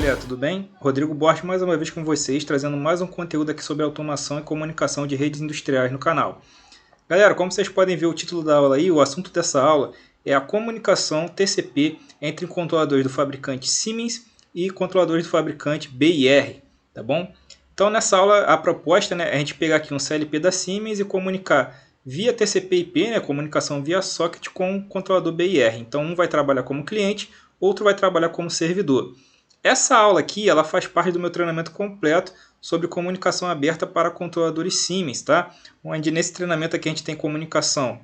galera, tudo bem? Rodrigo Borges mais uma vez com vocês, trazendo mais um conteúdo aqui sobre automação e comunicação de redes industriais no canal. Galera, como vocês podem ver o título da aula aí, o assunto dessa aula é a comunicação TCP entre controladores do fabricante Siemens e controladores do fabricante BIR, tá bom? Então nessa aula a proposta é a gente pegar aqui um CLP da Siemens e comunicar via TCP/IP, comunicação via socket com o controlador BIR. Então um vai trabalhar como cliente, outro vai trabalhar como servidor. Essa aula aqui ela faz parte do meu treinamento completo sobre comunicação aberta para controladores Siemens, tá? Onde nesse treinamento aqui a gente tem comunicação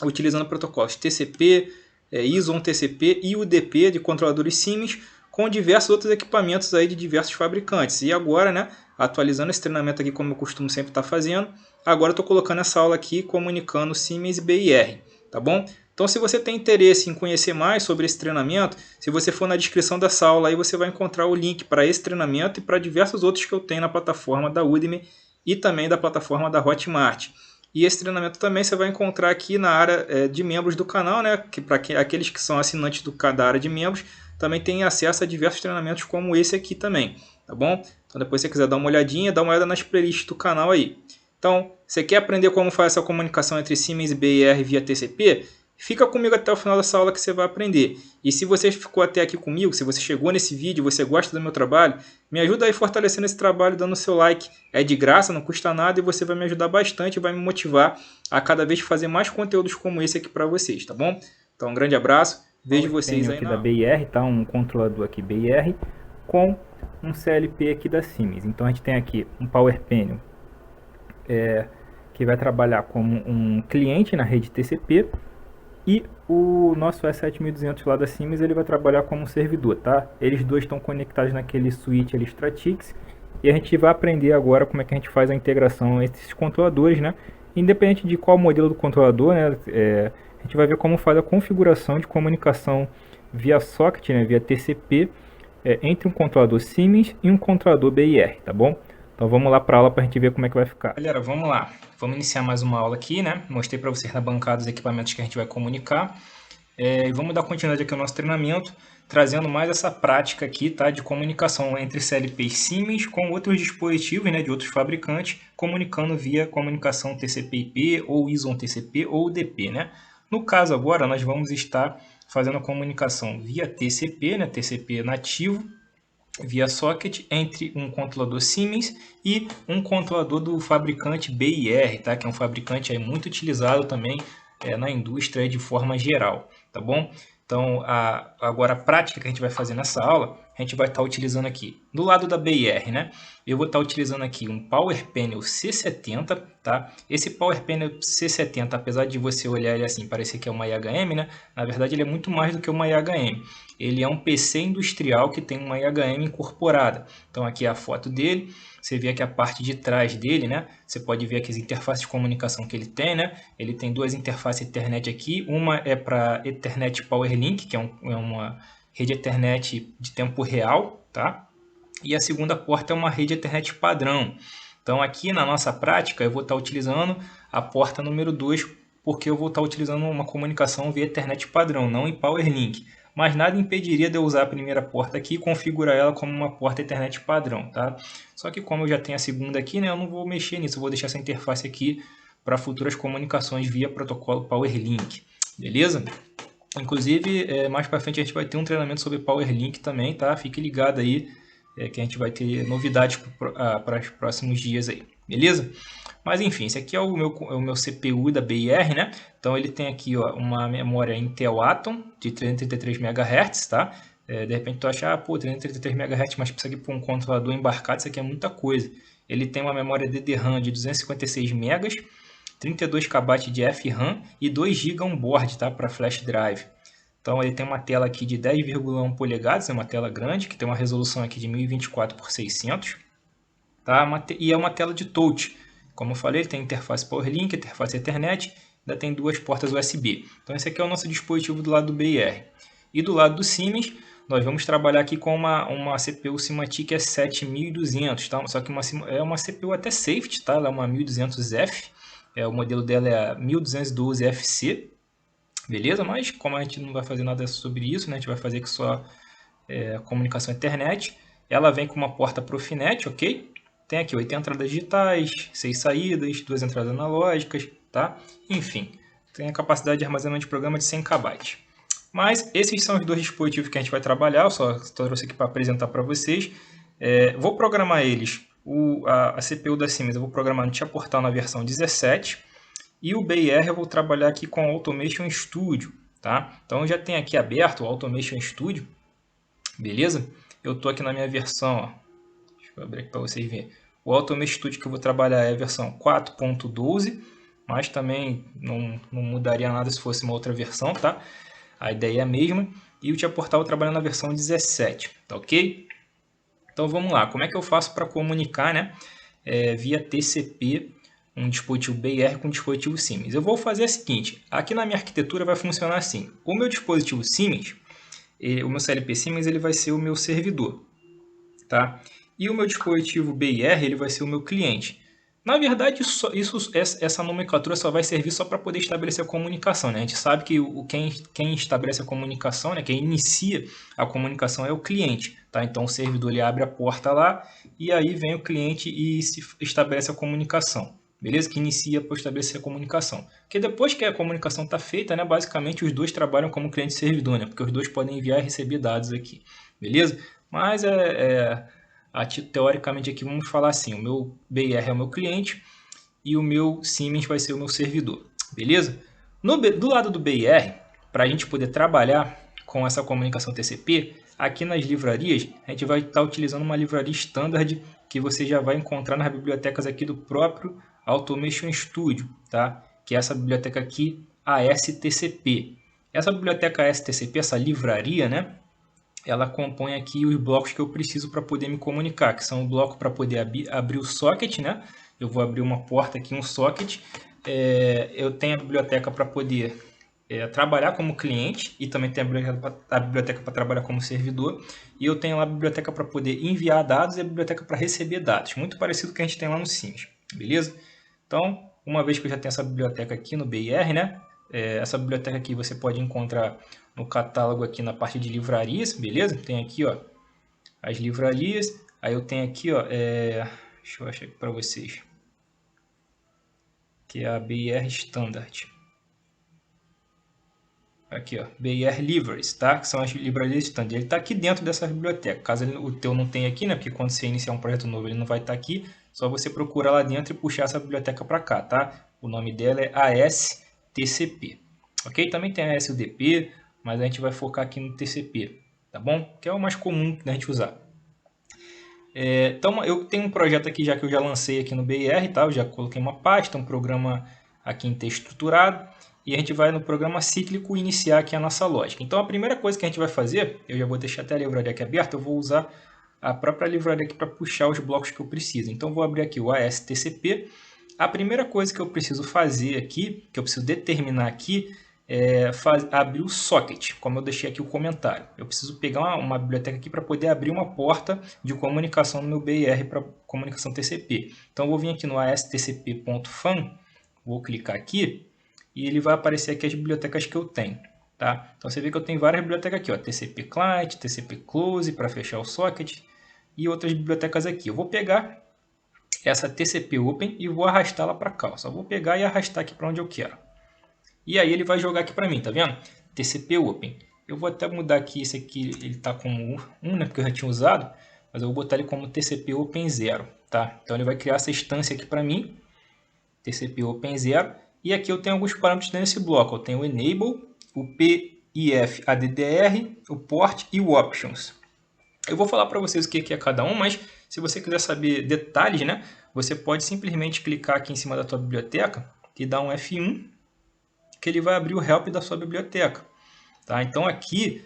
utilizando protocolos TCP, ISO TCP e UDP de controladores Siemens com diversos outros equipamentos aí de diversos fabricantes. E agora, atualizando esse treinamento aqui como eu costumo sempre estar fazendo, agora eu estou colocando essa aula aqui comunicando Siemens e BIR, tá bom? Então, se você tem interesse em conhecer mais sobre esse treinamento, se você for na descrição dessa aula, aí você vai encontrar o link para esse treinamento e para diversos outros que eu tenho na plataforma da Udemy e também da plataforma da Hotmart. E esse treinamento também você vai encontrar aqui na área de membros do canal, que para aqueles que são assinantes da área de membros, também tem acesso a diversos treinamentos como esse aqui também, tá bom? Então, depois se você quiser dar uma olhadinha, dá uma olhada nas playlists do canal aí. Então, você quer aprender como faz essa comunicação entre Siemens e BIR via TCP? Fica comigo até o final dessa aula que você vai aprender. E se você ficou até aqui comigo, se você chegou nesse vídeo, você gosta do meu trabalho, me ajuda aí fortalecendo esse trabalho, dando o seu like. É de graça, não custa nada e você vai me ajudar bastante e vai me motivar a cada vez fazer mais conteúdos como esse aqui para vocês, tá bom? Então, um grande abraço, vejo vocês aí aqui na da aula. BIR, tá? Um controlador aqui BIR com um CLP aqui da Siemens. Então a gente tem aqui um Power Panel que vai trabalhar como um cliente na rede TCP e o nosso E7200 lá da Siemens ele vai trabalhar como um servidor, tá? Eles dois estão conectados naquele switch ali Stratix e a gente vai aprender agora como é que a gente faz a integração entre esses controladores, né? Independente de qual modelo do controlador, né? A gente vai ver como faz a configuração de comunicação via socket, né? Via TCP, entre um controlador Siemens e um controlador BIR, tá bom? Então vamos lá para a aula para a gente ver como é que vai ficar. Galera, vamos lá. Vamos iniciar mais uma aula aqui, Mostrei para vocês na bancada os equipamentos que a gente vai comunicar. E vamos dar continuidade aqui ao nosso treinamento, trazendo mais essa prática aqui, tá? De comunicação entre CLP e Siemens com outros dispositivos, de outros fabricantes, comunicando via comunicação TCP/IP ou ISO TCP ou UDP, No caso agora, nós vamos estar fazendo a comunicação via TCP, TCP nativo, via socket entre um controlador Siemens e um controlador do fabricante BIR, tá? Que é um fabricante aí muito utilizado também na indústria de forma geral, tá bom? Então, agora a prática que a gente vai fazer nessa aula, a gente vai estar utilizando aqui, do lado da BIR, Eu vou estar utilizando aqui um Power Panel C70, tá? Esse Power Panel C70, apesar de você olhar ele assim, parecer que é uma IHM, Na verdade, ele é muito mais do que uma IHM. Ele é um PC industrial que tem uma IHM incorporada. Então, aqui é a foto dele. Você vê aqui a parte de trás dele, Você pode ver aqui as interfaces de comunicação que ele tem, Ele tem duas interfaces Ethernet aqui. Uma é para Ethernet PowerLink, que é uma rede Ethernet de tempo real, tá? E a segunda porta é uma rede Ethernet padrão. Então, aqui na nossa prática, eu vou estar utilizando a porta número 2, porque eu vou estar utilizando uma comunicação via Ethernet padrão, não em PowerLink. Mas nada impediria de eu usar a primeira porta aqui e configurar ela como uma porta Ethernet padrão, tá? Só que como eu já tenho a segunda aqui, eu não vou mexer nisso, eu vou deixar essa interface aqui para futuras comunicações via protocolo PowerLink, beleza? Inclusive, mais para frente a gente vai ter um treinamento sobre PowerLink também, tá? Fique ligado aí, que a gente vai ter novidades para os próximos dias aí, beleza? Mas enfim, esse aqui é o meu CPU da BIR, Então ele tem aqui uma memória Intel Atom de 333 MHz, tá? De repente tu acha, pô, 333 MHz, mas isso aqui para um controlador embarcado, isso aqui é muita coisa. Ele tem uma memória DDRAM de 256 MB, 32 KB de FRAM e 2 GB on-board, tá? Para flash drive. Então ele tem uma tela aqui de 10,1 polegadas, é uma tela grande, que tem uma resolução aqui de 1024 por 600, tá? E é uma tela de touch. Como eu falei, ele tem interface PowerLink, interface Ethernet, ainda tem duas portas USB. Então esse aqui é o nosso dispositivo do lado do BIR. E do lado do Siemens, nós vamos trabalhar aqui com uma CPU Simatic S7200, tá? Só que é uma CPU até safety, tá? Ela é uma 1200F, o modelo dela é 1212FC, beleza? Mas como a gente não vai fazer nada sobre isso, A gente vai fazer aqui só comunicação Ethernet. ela vem com uma porta Profinet, ok? Tem aqui 8 entradas digitais, 6 saídas, 2 entradas analógicas, tá? Enfim, tem a capacidade de armazenamento de programa de 100 KB. Mas esses são os dois dispositivos que a gente vai trabalhar, eu só trouxe aqui para apresentar para vocês. Vou programar eles, a CPU da Siemens eu vou programar no Tia Portal na versão 17, e o BIR eu vou trabalhar aqui com o Automation Studio, tá? Então eu já tenho aqui aberto o Automation Studio, beleza? Eu estou aqui na minha versão, ó. Deixa eu abrir aqui para vocês verem. O Automation Studio que eu vou trabalhar é a versão 4.12, mas também não mudaria nada se fosse uma outra versão, tá? A ideia é a mesma. E o Tia Portal trabalhando na versão 17, tá ok? Então vamos lá, como é que eu faço para comunicar, né, via TCP um dispositivo BIR com um dispositivo Siemens? Eu vou fazer o seguinte, aqui na minha arquitetura vai funcionar assim. O meu dispositivo Siemens, o meu CLP Siemens, ele vai ser o meu servidor, tá? E o meu dispositivo BIR, ele vai ser o meu cliente. Na verdade, essa nomenclatura só vai servir só para poder estabelecer a comunicação, né? A gente sabe que quem estabelece a comunicação, né? Quem inicia a comunicação é o cliente, tá? Então o servidor ele abre a porta lá e aí vem o cliente e se estabelece a comunicação, beleza? Que inicia para estabelecer a comunicação. Porque depois que a comunicação está feita, né? Basicamente os dois trabalham como cliente e servidor, né? Porque os dois podem enviar e receber dados aqui, beleza? Mas teoricamente aqui vamos falar assim, o meu BIR é o meu cliente e o meu Siemens vai ser o meu servidor, beleza? Do lado do BIR, para a gente poder trabalhar com essa comunicação TCP, aqui nas livrarias, a gente vai estar utilizando uma livraria standard que você já vai encontrar nas bibliotecas aqui do próprio Automation Studio, tá? Que é essa biblioteca aqui, ASTCP. Essa biblioteca ASTCP, essa livraria, né? Ela compõe aqui os blocos que eu preciso para poder me comunicar, que são o bloco para poder abrir o socket, né? Eu vou abrir uma porta aqui, um socket. Eu tenho a biblioteca para poder trabalhar como cliente e também tenho a biblioteca para trabalhar como servidor. E eu tenho lá a biblioteca para poder enviar dados e a biblioteca para receber dados. Muito parecido com o que a gente tem lá no Siemens, beleza? Então, uma vez que eu já tenho essa biblioteca aqui no BIR, né? Essa biblioteca aqui você pode encontrar no catálogo aqui na parte de livrarias, beleza? Tem aqui, ó, as livrarias. Aí eu tenho aqui, ó, deixa eu achar aqui para vocês, que é a BIR Standard. Aqui, ó, BIR Libraries, tá? Que são as livrarias standard. Ele está aqui dentro dessa biblioteca. Caso o teu não tenha aqui, né? Porque quando você iniciar um projeto novo, ele não vai estar aqui. Só você procurar lá dentro e puxar essa biblioteca para cá, tá? O nome dela é ASTCP. Ok? Também tem a SUDP, mas a gente vai focar aqui no TCP, tá bom? Que é o mais comum da gente usar. Então, eu tenho um projeto aqui já que eu já lancei aqui no BIR, tá? Eu já coloquei uma pasta, um programa aqui em texto estruturado, e a gente vai no programa cíclico iniciar aqui a nossa lógica. Então, a primeira coisa que a gente vai fazer, eu já vou deixar até a livraria aqui aberta, eu vou usar a própria livraria aqui para puxar os blocos que eu preciso. Então, eu vou abrir aqui o ASTCP. A primeira coisa que eu preciso fazer aqui, que eu preciso determinar aqui, abrir o socket, como eu deixei aqui o comentário. Eu preciso pegar uma biblioteca aqui para poder abrir uma porta de comunicação no meu BIR para comunicação TCP. Então, eu vou vir aqui no astcp.fan, vou clicar aqui e ele vai aparecer aqui as bibliotecas que eu tenho. Tá? Então, você vê que eu tenho várias bibliotecas aqui, ó, TCP Client, TCP Close para fechar o socket e outras bibliotecas aqui. Eu vou pegar essa TCP Open e vou arrastá-la para cá. Só vou pegar e arrastar aqui para onde eu quero. E aí ele vai jogar aqui para mim, tá vendo? TCP Open. Eu vou até mudar aqui, esse aqui ele tá como 1, né? Porque eu já tinha usado. Mas eu vou botar ele como TCP Open 0, tá? Então ele vai criar essa instância aqui para mim. TCP Open 0. E aqui eu tenho alguns parâmetros nesse bloco. Eu tenho o Enable, o PIF ADDR, o Port e o Options. Eu vou falar para vocês o que é cada um, mas se você quiser saber detalhes, né? Você pode simplesmente clicar aqui em cima da tua biblioteca e dar um F1, que ele vai abrir o help da sua biblioteca. Tá? Então aqui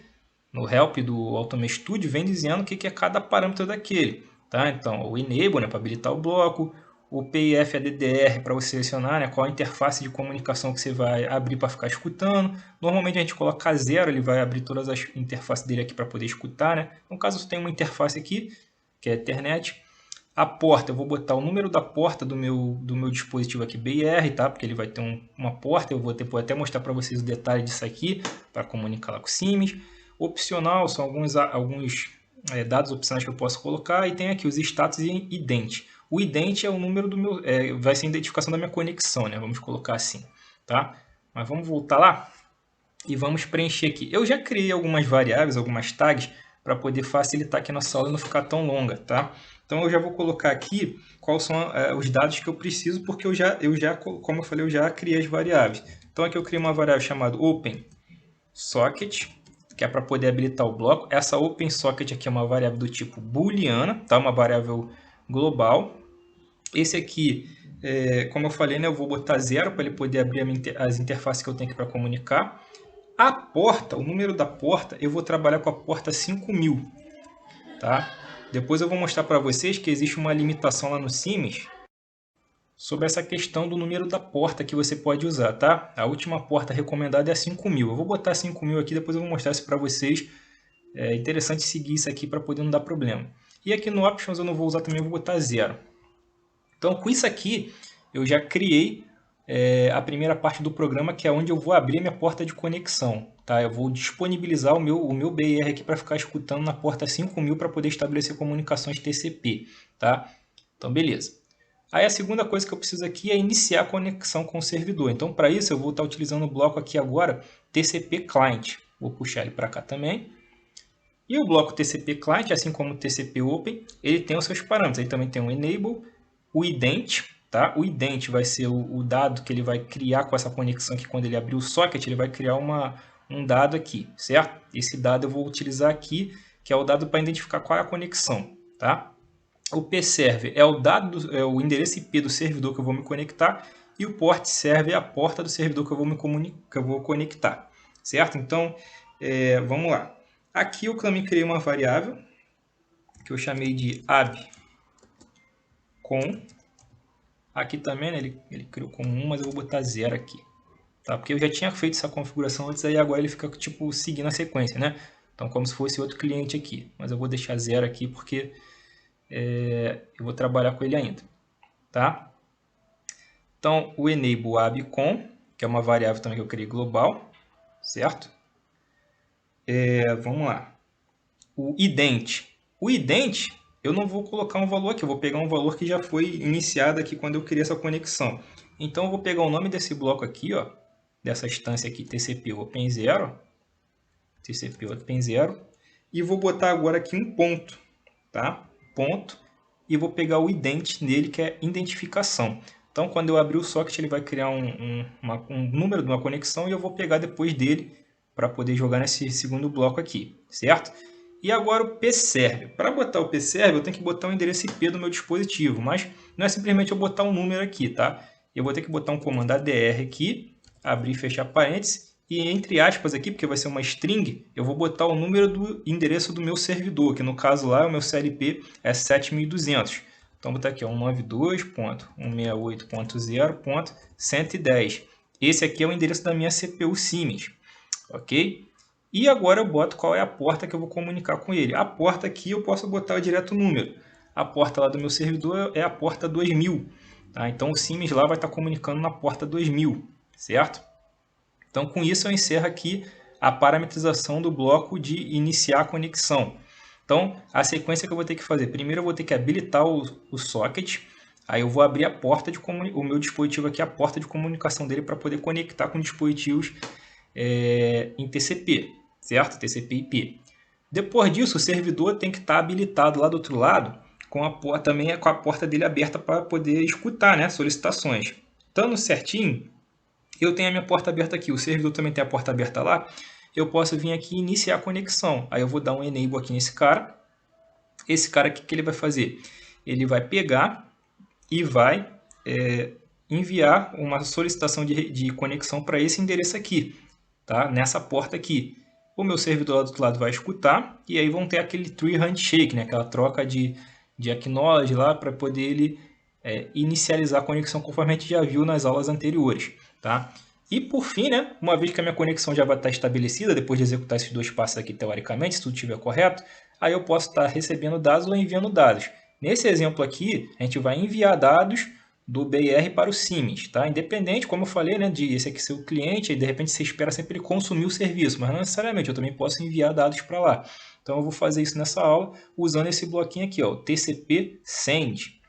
no help do Automation Studio vem dizendo o que é cada parâmetro daquele. Tá? Então o Enable, né, para habilitar o bloco, o PIF ADDR para você selecionar, né, qual a interface de comunicação que você vai abrir para ficar escutando. Normalmente a gente coloca 0, ele vai abrir todas as interfaces dele aqui para poder escutar. Né? No caso eu tenho uma interface aqui, que é a Ethernet. A porta, eu vou botar o número da porta do meu dispositivo aqui, BIR, tá? Porque ele vai ter uma porta, eu vou até mostrar para vocês o detalhe disso aqui, para comunicar lá com o Siemens. Opcional, são alguns dados opcionais que eu posso colocar, e tem aqui os status e ident. O ident é o número do meu, vai ser a identificação da minha conexão, né? Vamos colocar assim, tá? Mas vamos voltar lá e vamos preencher aqui. Eu já criei algumas variáveis, algumas tags, para poder facilitar que a nossa aula não ficar tão longa, tá? Então eu já vou colocar aqui quais são os dados que eu preciso, porque eu já, como eu falei, eu já criei as variáveis. Então aqui eu criei uma variável chamada OpenSocket, que é para poder habilitar o bloco. Essa OpenSocket aqui é uma variável do tipo booleana, tá? Uma variável global. Esse aqui, como eu falei, né, eu vou botar 0 para ele poder abrir as interfaces que eu tenho aqui para comunicar. A porta, o número da porta, eu vou trabalhar com a porta 5000, tá? Depois eu vou mostrar para vocês que existe uma limitação lá no Siemens sobre essa questão do número da porta que você pode usar, tá? A última porta recomendada é a 5000. Eu vou botar 5000 aqui, depois eu vou mostrar isso para vocês. É interessante seguir isso aqui para poder não dar problema. E aqui no Options eu não vou usar também, eu vou botar 0. Então com isso aqui eu já criei a primeira parte do programa, que é onde eu vou abrir minha porta de conexão. Tá? Eu vou disponibilizar o meu BR aqui para ficar escutando na porta 5000 para poder estabelecer comunicações TCP. Tá? Então beleza. Aí a segunda coisa que eu preciso aqui é iniciar a conexão com o servidor. Então para isso eu vou estar utilizando o bloco aqui agora TCP Client. Vou puxar ele para cá também. E o bloco TCP Client, assim como o TCP Open, ele tem os seus parâmetros. Ele também tem o Enable, o Ident. Tá? O ident vai ser o dado que ele vai criar com essa conexão, que quando ele abrir o socket, ele vai criar um dado aqui, certo? Esse dado eu vou utilizar aqui, que é o dado para identificar qual é a conexão. Tá? O pserver é o endereço IP do servidor que eu vou me conectar, e o port server é a porta do servidor que eu vou conectar. Certo? Então, vamos lá. Aqui eu também criei uma variável, que eu chamei de abcon. Aqui também, né, ele criou como 1, mas eu vou botar 0 aqui. Tá? Porque eu já tinha feito essa configuração antes, aí agora ele fica tipo seguindo a sequência, né? Então como se fosse outro cliente aqui. Mas eu vou deixar 0 aqui porque eu vou trabalhar com ele ainda. Tá? Então o enable abcon, que é uma variável também que eu criei global, certo? Vamos lá. O ident. O ident, eu não vou colocar um valor aqui, eu vou pegar um valor que já foi iniciado aqui quando eu criei essa conexão. Então eu vou pegar o nome desse bloco aqui, ó, dessa instância aqui, TCP Open 0, TCP Open 0, e vou botar agora aqui um ponto, tá? Ponto, e vou pegar o ident nele, que é identificação. Então quando eu abrir o socket, ele vai criar um número de uma conexão, e eu vou pegar depois dele para poder jogar nesse segundo bloco aqui, certo? E agora o pserver. Para botar o pserver, eu tenho que botar o endereço IP do meu dispositivo, mas não é simplesmente eu botar um número aqui, tá? Eu vou ter que botar um comando ADR aqui, abrir e fechar parênteses, e entre aspas aqui, porque vai ser uma string, eu vou botar o número do endereço do meu servidor, que no caso lá o meu CLP é 7200. Então vou botar aqui 192.168.0.110. Esse aqui é o endereço da minha CPU Siemens, ok? E agora eu boto qual é a porta que eu vou comunicar com ele. A porta aqui eu posso botar direto o número. A porta lá do meu servidor é a porta 2000. Tá? Então o Siemens lá vai estar comunicando na porta 2000, certo? Então com isso eu encerro aqui a parametrização do bloco de iniciar a conexão. Então a sequência que eu vou ter que fazer. Primeiro eu vou ter que habilitar o socket. Aí eu vou abrir a porta de o meu dispositivo aqui, a porta de comunicação dele, para poder conectar com dispositivos em TCP, certo? TCP/IP. Depois disso, o servidor tem que estar habilitado lá do outro lado, também com a porta dele aberta para poder escutar, né, solicitações. Estando certinho, eu tenho a minha porta aberta aqui, o servidor também tem a porta aberta lá, eu posso vir aqui e iniciar a conexão. Aí eu vou dar um enable aqui nesse cara. Esse cara aqui, o que ele vai fazer? Ele vai pegar e vai enviar uma solicitação de conexão para esse endereço aqui. Tá? Nessa porta aqui, o meu servidor lá do outro lado vai escutar, e aí vão ter aquele tree handshake, né? Aquela troca de acknowledge lá para poder ele inicializar a conexão, conforme a gente já viu nas aulas anteriores. Tá? E por fim, né, uma vez que a minha conexão já vai estar estabelecida, depois de executar esses dois passos aqui teoricamente, se tudo estiver correto, aí eu posso estar recebendo dados ou enviando dados. Nesse exemplo aqui, a gente vai enviar dados do BR para o Siemens, tá? Independente, como eu falei, né, de esse aqui ser o cliente, e de repente você espera sempre ele consumir o serviço, mas não necessariamente, eu também posso enviar dados para lá. Então eu vou fazer isso nessa aula usando esse bloquinho aqui, ó, o TCP Send,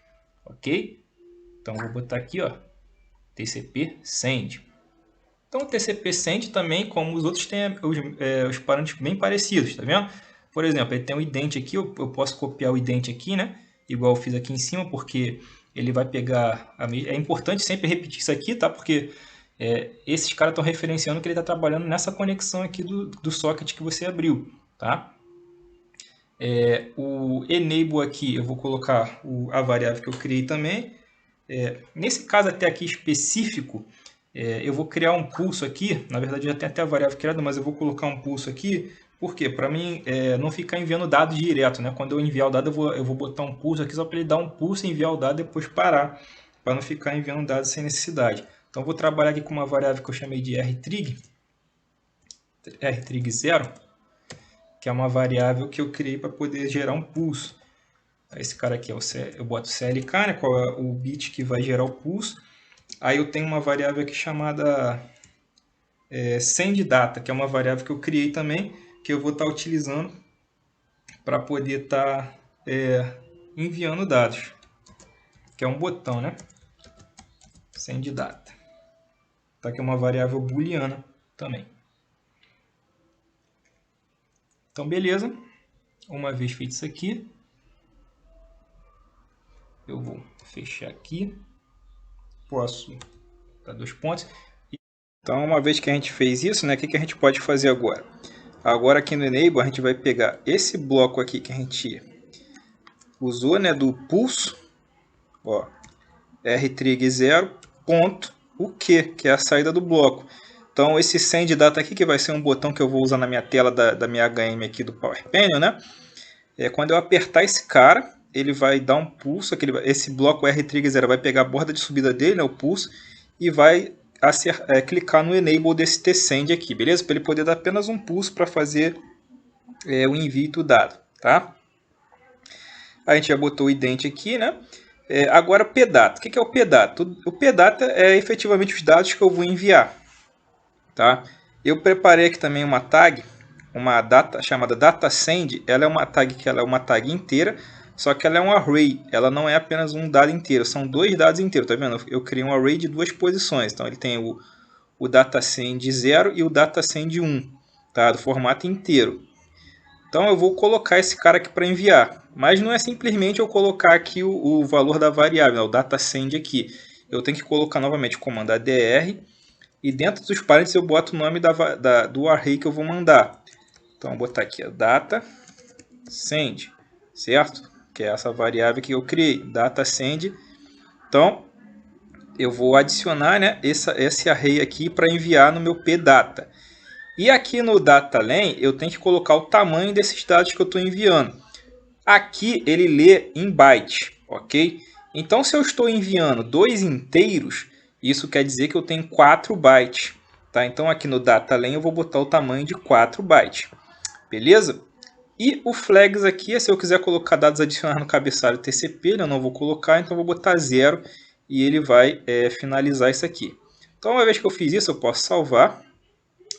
ok? Então eu vou botar aqui, ó, TCP Send. Então o TCP Send também, como os outros, tem os parâmetros bem parecidos, tá vendo? Por exemplo, ele tem um ident aqui, eu posso copiar o ident aqui, né? Igual eu fiz aqui em cima, porque ele vai pegar... É importante sempre repetir isso aqui, tá? Porque esses caras estão referenciando que ele está trabalhando nessa conexão aqui do socket que você abriu, tá? O enable aqui, eu vou colocar a variável que eu criei também. Nesse caso até aqui específico, eu vou criar um pulso aqui. Na verdade já tem até a variável criada, mas eu vou colocar um pulso aqui. Por quê? Para mim não ficar enviando dados direto, né? Quando eu enviar o dado, eu vou botar um pulso aqui só para ele dar um pulso, enviar o dado e depois parar, para não ficar enviando dados sem necessidade. Então eu vou trabalhar aqui com uma variável que eu chamei de rtrig 0, que é uma variável que eu criei para poder gerar um pulso. Esse cara aqui, eu boto CLK, né, qual é o bit que vai gerar o pulso. Aí eu tenho uma variável aqui chamada sendData, que é uma variável que eu criei também, que eu vou estar utilizando para poder estar enviando dados, que é um botão, né? sendData. Tá aqui uma variável booleana também. Então, beleza. Uma vez feito isso aqui, eu vou fechar aqui. Posso dar 2 pontos. Então, uma vez que a gente fez isso, né, o que a gente pode fazer agora? Agora aqui no Enable, a gente vai pegar esse bloco aqui que a gente usou, né, do pulso, ó, rtrig 0, ponto, o que é a saída do bloco. Então, esse sendData aqui, que vai ser um botão que eu vou usar na minha tela da minha HM aqui do Power Panel, né? Quando eu apertar esse cara, ele vai dar um pulso, esse bloco rtrig 0 vai pegar a borda de subida dele, né, o pulso, e vai clicar no Enable desse tsend aqui, beleza? Para ele poder dar apenas um pulso para fazer o envio do dado, tá? A gente já botou o ident aqui, né? Agora pdata. O que é o pdata? O pdata é efetivamente os dados que eu vou enviar, tá? Eu preparei aqui também uma tag, uma data chamada datasend. Ela é uma tag que ela é uma tag inteira, só que ela é um array. Ela não é apenas um dado inteiro, são 2 dados inteiros, tá vendo? Eu criei um array de 2 posições. Então ele tem o datasend 0 e o datasend 1, tá? Do formato inteiro. Então eu vou colocar esse cara aqui para enviar, mas não é simplesmente eu colocar aqui o valor da variável, né, o datasend aqui. Eu tenho que colocar novamente o comando adr e dentro dos parênteses eu boto o nome do array que eu vou mandar. Então eu vou botar aqui a datasend, certo? Que é essa variável que eu criei, datasend. Então eu vou adicionar, né, esse array aqui para enviar no meu pdata. E aqui no DataLen eu tenho que colocar o tamanho desses dados que eu estou enviando. Aqui ele lê em byte, ok? Então se eu estou enviando 2 inteiros, isso quer dizer que eu tenho 4 bytes. Tá? Então aqui no DataLen eu vou botar o tamanho de 4 bytes. Beleza? E o flags aqui é se eu quiser colocar dados adicionais no cabeçalho TCP, eu não vou colocar, então eu vou botar 0 e ele vai finalizar isso aqui. Então uma vez que eu fiz isso eu posso salvar.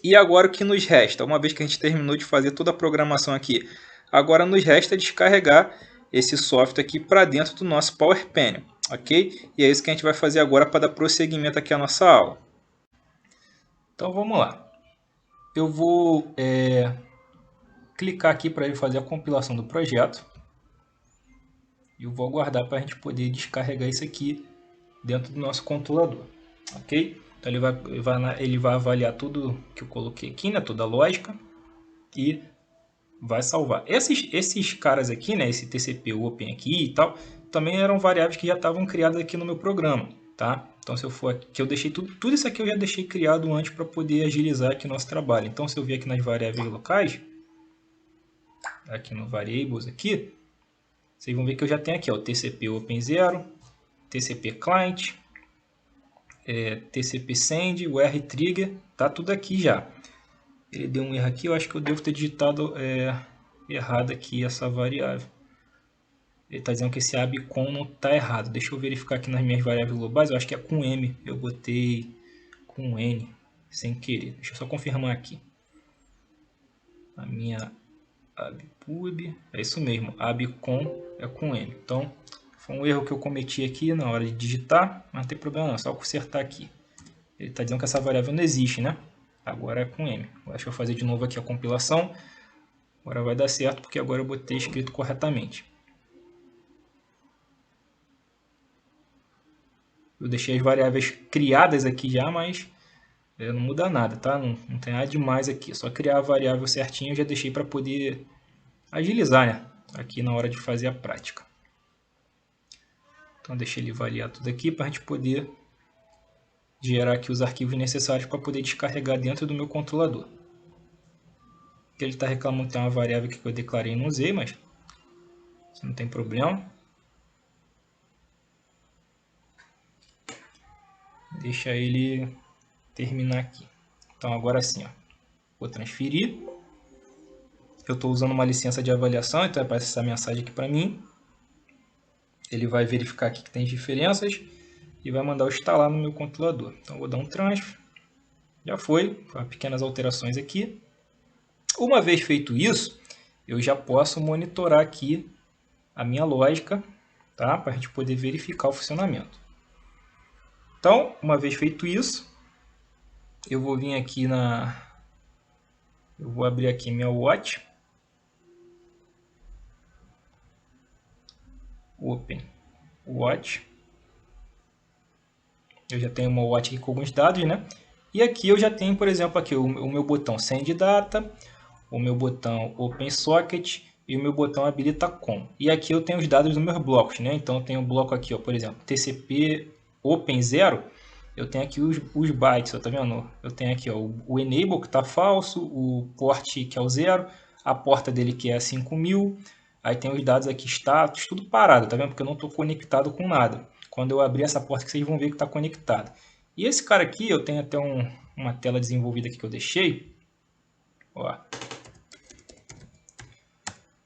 E agora o que nos resta? Uma vez que a gente terminou de fazer toda a programação aqui, agora nos resta descarregar esse software aqui para dentro do nosso Power Panel, ok? E é isso que a gente vai fazer agora para dar prosseguimento aqui à nossa aula. Então vamos lá. Eu vou clicar aqui para ele fazer a compilação do projeto. E eu vou aguardar para a gente poder descarregar isso aqui dentro do nosso controlador, ok? Então ele vai avaliar tudo que eu coloquei aqui, né, toda a lógica, e vai salvar. Esses caras aqui, né, esse TCP Open aqui e tal, também eram variáveis que já estavam criadas aqui no meu programa, tá? Então se eu for aqui, eu deixei tudo isso aqui eu já deixei criado antes para poder agilizar aqui o nosso trabalho. Então se eu vir aqui nas variáveis locais, aqui no variables aqui, vocês vão ver que eu já tenho aqui, ó, o TCP Open 0, TCP Client, TCP Send, o rtrigger, tá tudo aqui já. Ele deu um erro aqui, eu acho que eu devo ter digitado errado aqui essa variável. Ele está dizendo que esse abcon não está errado. Deixa eu verificar aqui nas minhas variáveis globais, eu acho que é com M, eu botei com N, sem querer. Deixa eu só confirmar aqui. A minha abpub, é isso mesmo, abcom é com M. Então, foi um erro que eu cometi aqui na hora de digitar, mas não tem problema não, é só consertar aqui. Ele está dizendo que essa variável não existe, né? Agora é com M. Agora deixa eu fazer de novo aqui a compilação. Agora vai dar certo, porque agora eu botei escrito corretamente. Eu deixei as variáveis criadas aqui já, mas não muda nada, tá? Não tem nada demais aqui. Só criar a variável certinho eu já deixei para poder agilizar, né? Aqui na hora de fazer a prática. Então deixei ele avaliar tudo aqui para a gente poder gerar aqui os arquivos necessários para poder descarregar dentro do meu controlador. Ele está reclamando que tem uma variável que eu declarei e não usei, mas isso não tem problema. Deixa ele terminar aqui. Então agora sim, ó, vou transferir. Eu estou usando uma licença de avaliação, então aparece essa mensagem aqui para mim. Ele vai verificar aqui que tem diferenças e vai mandar eu instalar no meu controlador. Então vou dar um transfer. Já foi, com pequenas alterações aqui. Uma vez feito isso, eu já posso monitorar aqui a minha lógica, tá? Para a gente poder verificar o funcionamento. Então, uma vez feito isso, eu vou vir aqui eu vou abrir aqui minha watch. Open watch. Eu já tenho uma watch aqui com alguns dados, né? E aqui eu já tenho, por exemplo, aqui o meu botão Send Data, o meu botão Open Socket e o meu botão Habilita Com. E aqui eu tenho os dados dos meus blocos, né? Então eu tenho um bloco aqui, ó, por exemplo, TCP Open 0. Eu tenho aqui os bytes, ó, tá vendo? Eu tenho aqui ó, o Enable que está falso, o port que é o 0, a porta dele que é 5000. Aí tem os dados aqui, status, tudo parado, tá vendo? Porque eu não estou conectado com nada. Quando eu abrir essa porta, vocês vão ver que está conectado. E esse cara aqui, eu tenho até uma tela desenvolvida aqui que eu deixei. Ó.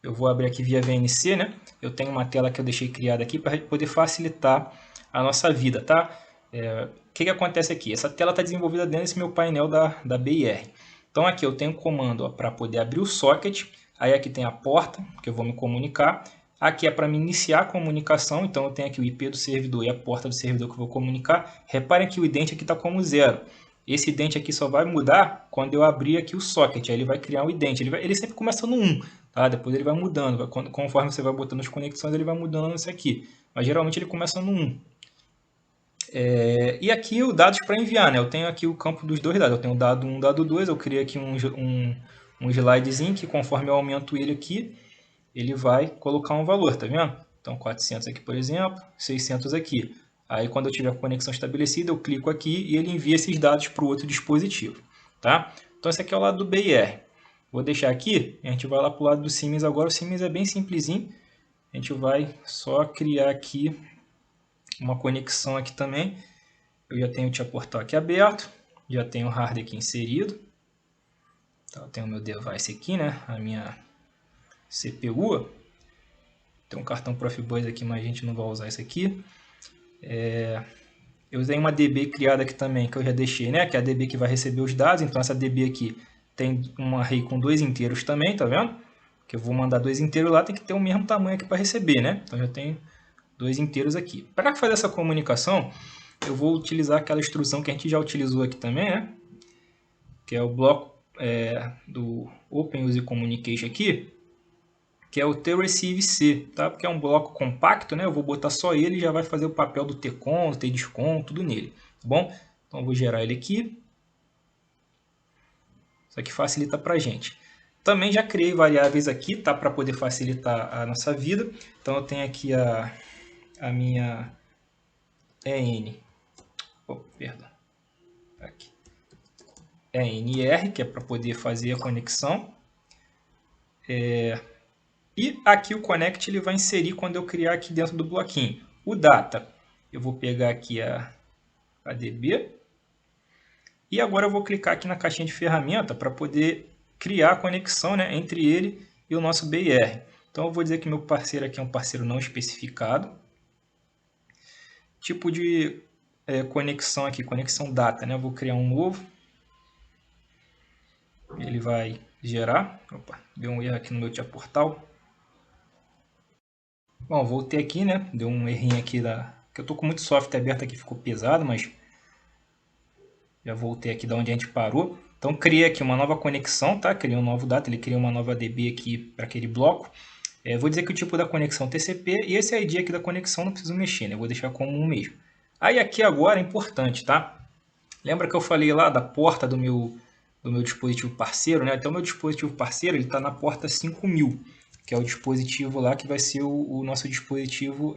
Eu vou abrir aqui via VNC, né? Eu tenho uma tela que eu deixei criada aqui para poder facilitar a nossa vida, tá? O que acontece aqui? Essa tela está desenvolvida dentro desse meu painel da BIR. Então aqui eu tenho um comando para poder abrir o socket. Aí aqui tem a porta, que eu vou me comunicar. Aqui é para me iniciar a comunicação, então eu tenho aqui o IP do servidor e a porta do servidor que eu vou comunicar. Reparem que o ident aqui está como 0. Esse ident aqui só vai mudar quando eu abrir aqui o socket. Aí ele vai criar um ident. Ele sempre começa no 1, tá? Depois ele vai mudando. Conforme você vai botando as conexões, ele vai mudando isso aqui. Mas geralmente ele começa no 1. E aqui os dados para enviar, né? Eu tenho aqui o campo dos dois dados. Eu tenho o dado 1 e o dado 2. Eu criei aqui um slidezinho que conforme eu aumento ele aqui, ele vai colocar um valor, tá vendo? Então 400 aqui, por exemplo, 600 aqui. Aí quando eu tiver a conexão estabelecida, eu clico aqui e ele envia esses dados para o outro dispositivo, tá? Então esse aqui é o lado do BIR. Vou deixar aqui, a gente vai lá para o lado do Siemens agora. O Siemens é bem simplesinho. A gente vai só criar aqui uma conexão aqui também. Eu já tenho o Tia Portal aqui aberto, já tenho o hardware aqui inserido. Então, eu tenho o meu device aqui, né? A minha CPU. Tem um cartão Profibus aqui, mas a gente não vai usar isso aqui. Eu usei uma DB criada aqui também, que eu já deixei, né? Que é a DB que vai receber os dados. Então essa DB aqui tem um array com 2 inteiros também, tá vendo? Que eu vou mandar 2 inteiros lá, tem que ter o mesmo tamanho aqui para receber, né? Então já tenho 2 inteiros aqui. Para fazer essa comunicação, eu vou utilizar aquela instrução que a gente já utilizou aqui também, né? Que é o bloco do Open Use Communication aqui, que é o TReceive-C, tá? Porque é um bloco compacto, né? Eu vou botar só ele e já vai fazer o papel do TCON, do TDISCON, tudo nele, tá bom? Então eu vou gerar ele aqui. Isso aqui facilita pra gente. Também já criei variáveis aqui, tá? Para poder facilitar a nossa vida. Então eu tenho aqui a minha EN. Perdão. Aqui. ENR, que é para poder fazer a conexão. E aqui o connect ele vai inserir quando eu criar aqui dentro do bloquinho. O data, eu vou pegar aqui a DB. E agora eu vou clicar aqui na caixinha de ferramenta para poder criar a conexão, né, entre ele e o nosso BIR. Então eu vou dizer que meu parceiro aqui é um parceiro não especificado. Tipo de conexão aqui, conexão data, né? Eu vou criar um novo. Ele vai gerar. Opa, deu um erro aqui no meu Tia Portal. Bom, voltei aqui, né? Deu um errinho aqui que eu tô com muito software aberto aqui, ficou pesado, mas já voltei aqui da onde a gente parou. Então criei aqui uma nova conexão, tá? Criei um novo dado, ele cria uma nova DB aqui para aquele bloco. Vou dizer que o tipo da conexão TCP e esse ID aqui da conexão não preciso mexer, né? Eu vou deixar como um mesmo. Aí aqui agora é importante, tá? Lembra que eu falei lá da porta do meu dispositivo parceiro, né? Então, meu dispositivo parceiro está na porta 5000, que é o dispositivo lá que vai ser o nosso dispositivo,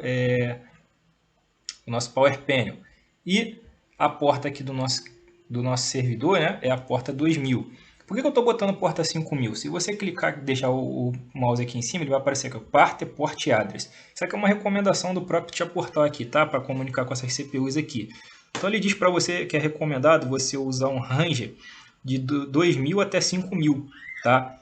o nosso Power Panel. E a porta aqui do nosso servidor, né, é a porta 2000. Por que eu estou botando porta 5000? Se você clicar e deixar o mouse aqui em cima, ele vai aparecer aqui, Partner Port Address. Isso aqui é uma recomendação do próprio Tia Portal aqui, tá? Para comunicar com essas CPUs aqui. Então ele diz para você que é recomendado você usar um range de 2000 até 5000, tá?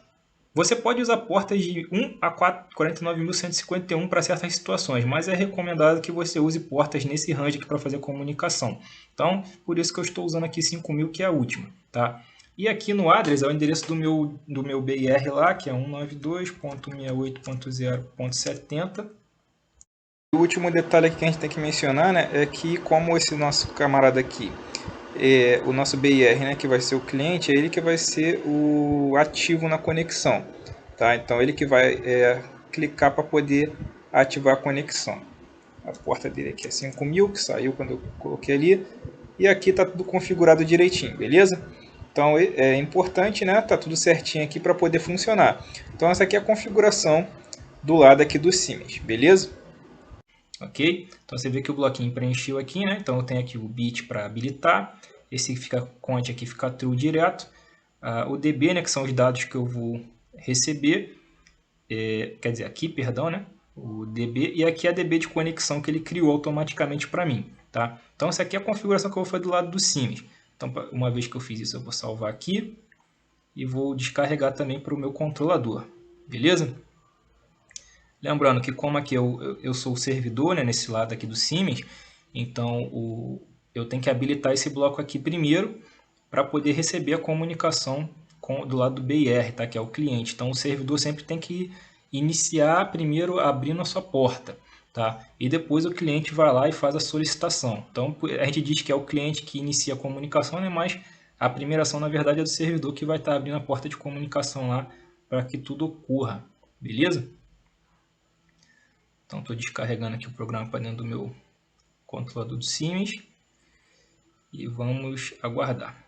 Você pode usar portas de 1 a 49.151 para certas situações, mas é recomendado que você use portas nesse range aqui para fazer comunicação. Então, por isso que eu estou usando aqui 5000, que é a última, tá? E aqui no address é o endereço do meu BIR lá, que é 192.68.0.70. O último detalhe aqui que a gente tem que mencionar, né, é que como esse nosso camarada aqui, o nosso BIR, né, que vai ser o cliente, é ele que vai ser o ativo na conexão, tá? Então ele que vai clicar para poder ativar a conexão. A porta dele aqui é 5000, que saiu quando eu coloquei ali, e aqui está tudo configurado direitinho, beleza? Então é importante, né? Tá tudo certinho aqui para poder funcionar. Então essa aqui é a configuração do lado aqui do Siemens, beleza? Ok? Então você vê que o bloquinho preencheu aqui, né? Então eu tenho aqui o bit para habilitar, esse cont aqui fica true direto, o DB, né, que são os dados que eu vou receber, quer dizer, aqui, perdão, né? O DB, e aqui é a DB de conexão que ele criou automaticamente para mim, tá? Então essa aqui é a configuração que eu vou fazer do lado do Siemens. Então uma vez que eu fiz isso, eu vou salvar aqui e vou descarregar também para o meu controlador, beleza? Lembrando que como aqui eu sou o servidor, né, nesse lado aqui do Siemens, então eu tenho que habilitar esse bloco aqui primeiro para poder receber a comunicação do lado do BIR, tá, que é o cliente. Então o servidor sempre tem que iniciar primeiro abrindo a sua porta, tá? E depois o cliente vai lá e faz a solicitação. Então a gente diz que é o cliente que inicia a comunicação, né, mas a primeira ação na verdade é do servidor que vai estar abrindo a porta de comunicação lá para que tudo ocorra, beleza? Então, estou descarregando aqui o programa para dentro do meu controlador do Siemens e vamos aguardar.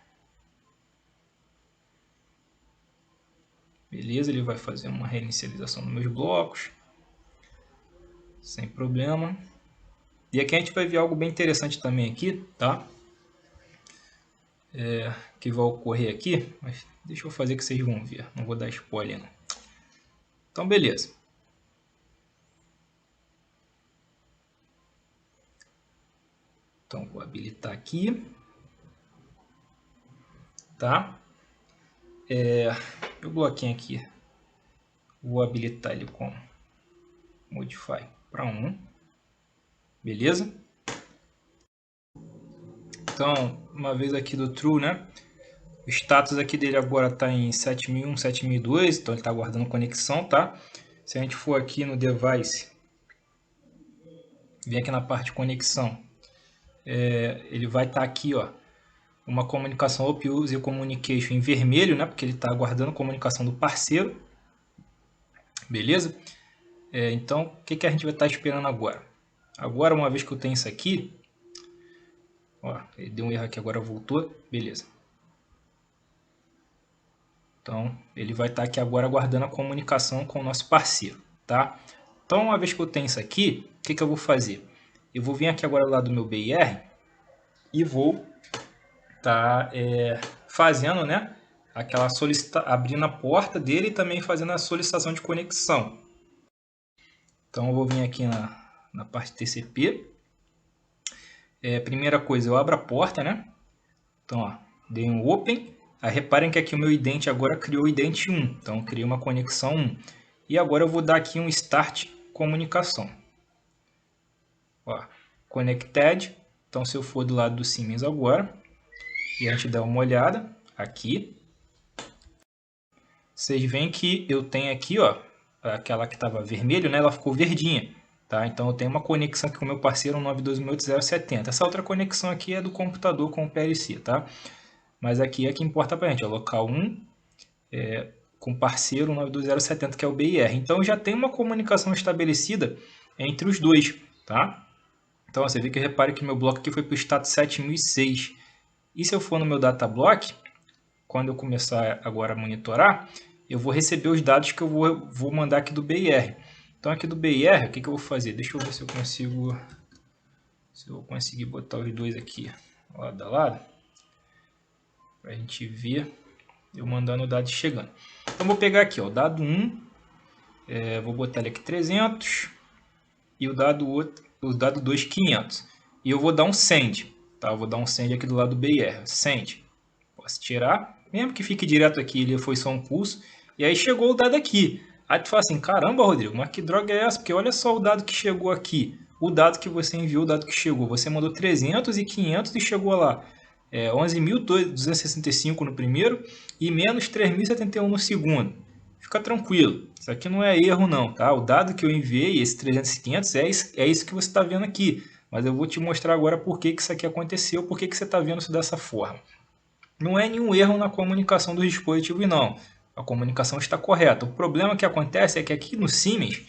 Beleza, ele vai fazer uma reinicialização dos meus blocos, sem problema. E aqui a gente vai ver algo bem interessante também aqui, tá? Que vai ocorrer aqui, mas deixa eu fazer que vocês vão ver, não vou dar spoiler não. Então, beleza. Então, vou habilitar aqui, tá? O bloquinho aqui, vou habilitar ele com Modify para 1, beleza? Então, uma vez aqui do True, né? O status aqui dele agora está em 7001, 7002, então ele está aguardando conexão, tá? Se a gente for aqui no device, vir aqui na parte de conexão, ele vai estar aqui, ó, uma comunicação Open User Communication em vermelho, né? Porque ele está aguardando comunicação do parceiro, beleza? Então, o que a gente vai estar esperando agora? Agora, uma vez que eu tenho isso aqui, ó, ele deu um erro aqui, agora voltou, beleza. Então, ele vai estar aqui agora aguardando a comunicação com o nosso parceiro, tá? Então, uma vez que eu tenho isso aqui, o que eu vou fazer? Eu vou vir aqui agora lá do meu BIR e vou estar fazendo, né, aquela abrindo a porta dele e também fazendo a solicitação de conexão. Então, eu vou vir aqui na parte TCP. Primeira coisa, eu abro a porta, né? Então, ó, dei um Open. Aí, reparem que aqui o meu ident agora criou o ident 1. Então, eu criei uma conexão 1. E agora eu vou dar aqui um Start Comunicação. Ó, Connected. Então, se eu for do lado do Siemens agora, e a gente dá uma olhada aqui, vocês veem que eu tenho aqui, ó, aquela que estava vermelho, né? Ela ficou verdinha, tá? Então eu tenho uma conexão aqui com o meu parceiro 92.8.0.70. Essa outra conexão aqui é do computador com o PLC, tá? Mas aqui é que importa pra gente, ó, local 1 com parceiro 92.0.70, que é o BIR. Então já tem uma comunicação estabelecida entre os dois, tá? Então você vê que repare que meu bloco aqui foi para o status 7006. E se eu for no meu data block, quando eu começar agora a monitorar, eu vou receber os dados que eu vou mandar aqui do BIR. Então aqui do BIR, o que eu vou fazer? Deixa eu ver se eu conseguir botar os dois aqui lado a lado, para a gente ver eu mandando o dado chegando. Então vou pegar aqui, ó, o dado 1, vou botar ele aqui 300 e o dado 2 500. E eu vou dar um send, tá? Eu vou dar um send aqui do lado do BIR, send. Posso tirar, mesmo que fique direto aqui, ele foi só um pulso. E aí chegou o dado aqui. Aí tu fala assim, caramba, Rodrigo, mas que droga é essa? Porque olha só o dado que chegou aqui. O dado que você enviou, o dado que chegou. Você mandou 300 e 500 e chegou lá 11.265 no primeiro e menos 3.071 no segundo. Fica tranquilo, isso aqui não é erro não, tá? O dado que eu enviei, esse 300 e 500, é isso que você está vendo aqui. Mas eu vou te mostrar agora por que isso aqui aconteceu, por que você está vendo isso dessa forma. Não é nenhum erro na comunicação dos dispositivos não. A comunicação está correta. O problema que acontece é que aqui no Siemens,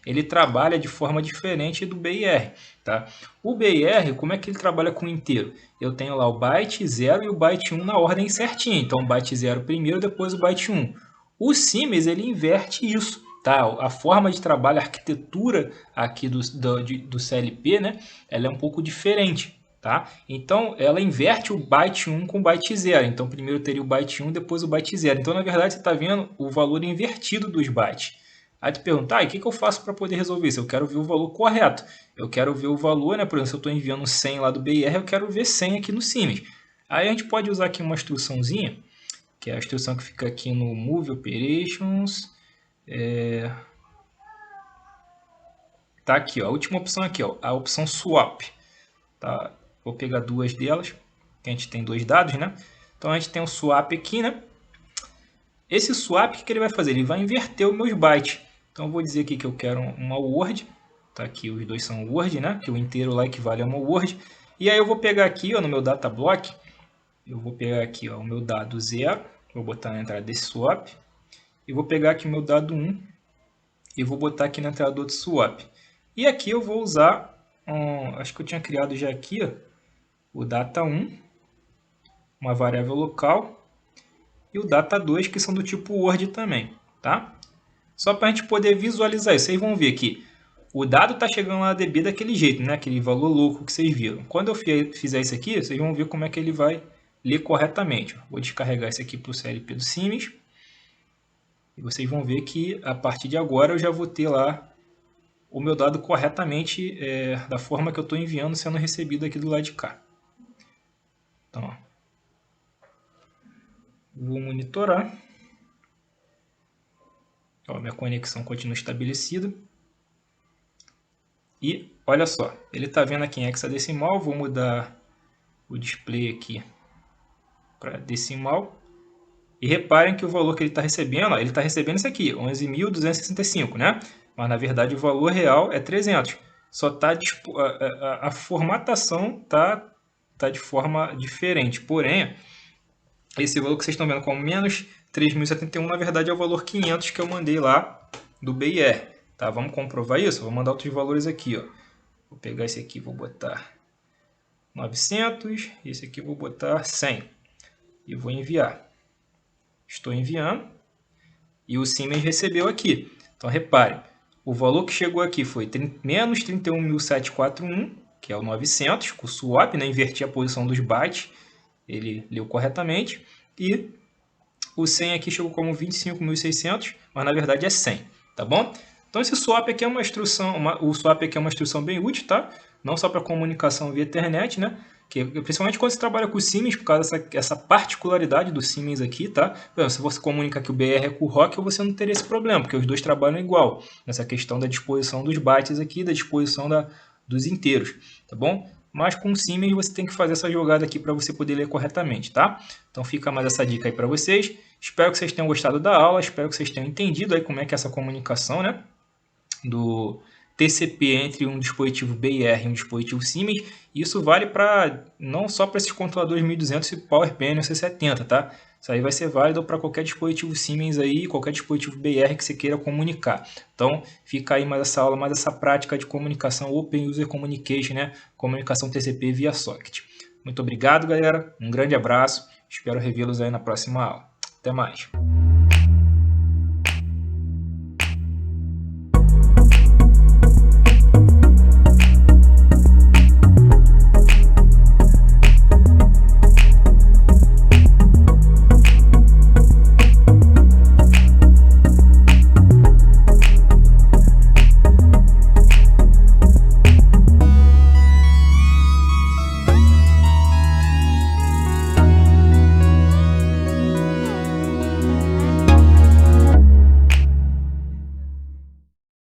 ele trabalha de forma diferente do BIR, tá? O BIR, como é que ele trabalha com inteiro? Eu tenho lá o byte 0 e o byte 1 na ordem certinha. Então, o byte 0 primeiro, depois o byte 1. O Siemens, ele inverte isso, tá? A forma de trabalho, a arquitetura aqui do CLP, né? Ela é um pouco diferente, tá? Então, ela inverte o byte 1 com o byte 0. Então, primeiro teria o byte 1, depois o byte 0. Então, na verdade, você está vendo o valor invertido dos bytes. Aí tu pergunta, o que eu faço para poder resolver isso? Eu quero ver o valor correto. Eu quero ver o valor, né? Por exemplo, se eu estou enviando 100 lá do BIR, eu quero ver 100 aqui no Siemens. Aí a gente pode usar aqui uma instruçãozinha, que é a instrução que fica aqui no Move Operations. Tá aqui, ó, a última opção aqui, ó, a opção Swap. Tá? Vou pegar duas delas, que a gente tem dois dados, né? Então a gente tem um swap aqui, né? Esse swap, o que ele vai fazer? Ele vai inverter os meus bytes. Então eu vou dizer aqui que eu quero uma word. Tá aqui, os dois são word, né? Que o inteiro lá equivale a uma word. E aí eu vou pegar aqui, ó, no meu data block, eu vou pegar aqui, ó, o meu dado 0, vou botar na entrada desse swap. E vou pegar aqui o meu dado 1 e vou botar aqui na entrada do outro swap. E aqui eu vou usar, acho que eu tinha criado já aqui, ó, o data 1, uma variável local, e o data 2, que são do tipo Word também, tá? Só para a gente poder visualizar isso. Vocês vão ver que o dado está chegando lá na DB daquele jeito, né? Aquele valor louco que vocês viram. Quando eu fizer isso aqui, vocês vão ver como é que ele vai ler corretamente. Vou descarregar isso aqui para o CLP do Siemens. E vocês vão ver que a partir de agora eu já vou ter lá o meu dado corretamente da forma que eu estou enviando sendo recebido aqui do lado de cá. Então, ó. Vou monitorar. Ó, minha conexão continua estabelecida. E olha só, ele está vendo aqui em hexadecimal. Vou mudar o display aqui para decimal. E reparem que o valor que ele está recebendo, ó, ele está recebendo isso aqui, 11.265, né? Mas na verdade o valor real é 300. Só tá a formatação tá de forma diferente. Porém, esse valor que vocês estão vendo como menos 3.071, na verdade é o valor 500 que eu mandei lá do BIR. Tá? Vamos comprovar isso? Vou mandar outros valores aqui. Ó. Vou pegar esse aqui, vou botar 900. Esse aqui vou botar 100. E vou enviar. Estou enviando. E o Siemens recebeu aqui. Então, reparem. O valor que chegou aqui foi menos 31.741, que é o 900, com o swap, né? Inverti a posição dos bytes. Ele leu corretamente. E o 100 aqui chegou como 25.600, mas na verdade é 100, tá bom? Então esse swap aqui é uma instrução, o swap aqui é uma instrução bem útil, tá? Não só para comunicação via internet, né? Que, principalmente quando você trabalha com o Siemens, por causa dessa particularidade do Siemens aqui, tá? Se você comunica que o BR é com o Rockwell, você não teria esse problema, porque os dois trabalham igual, nessa questão da disposição dos bytes aqui, da disposição dos inteiros, tá bom? mas com o Siemens você tem que fazer essa jogada aqui para você poder ler corretamente, tá? Então fica mais essa dica aí para vocês. Espero que vocês tenham gostado da aula, espero que vocês tenham entendido aí como é que é essa comunicação, né? Do TCP entre um dispositivo BIR e um dispositivo Siemens. Isso vale para não só para esses controladores 1200 e Power Panel C70, tá? Isso aí vai ser válido para qualquer dispositivo Siemens aí, qualquer dispositivo BIR que você queira comunicar. Então, fica aí mais essa aula, mais essa prática de comunicação Open User Communication, né? Comunicação TCP via socket. Muito obrigado, galera. Um grande abraço. Espero revê-los aí na próxima aula. Até mais.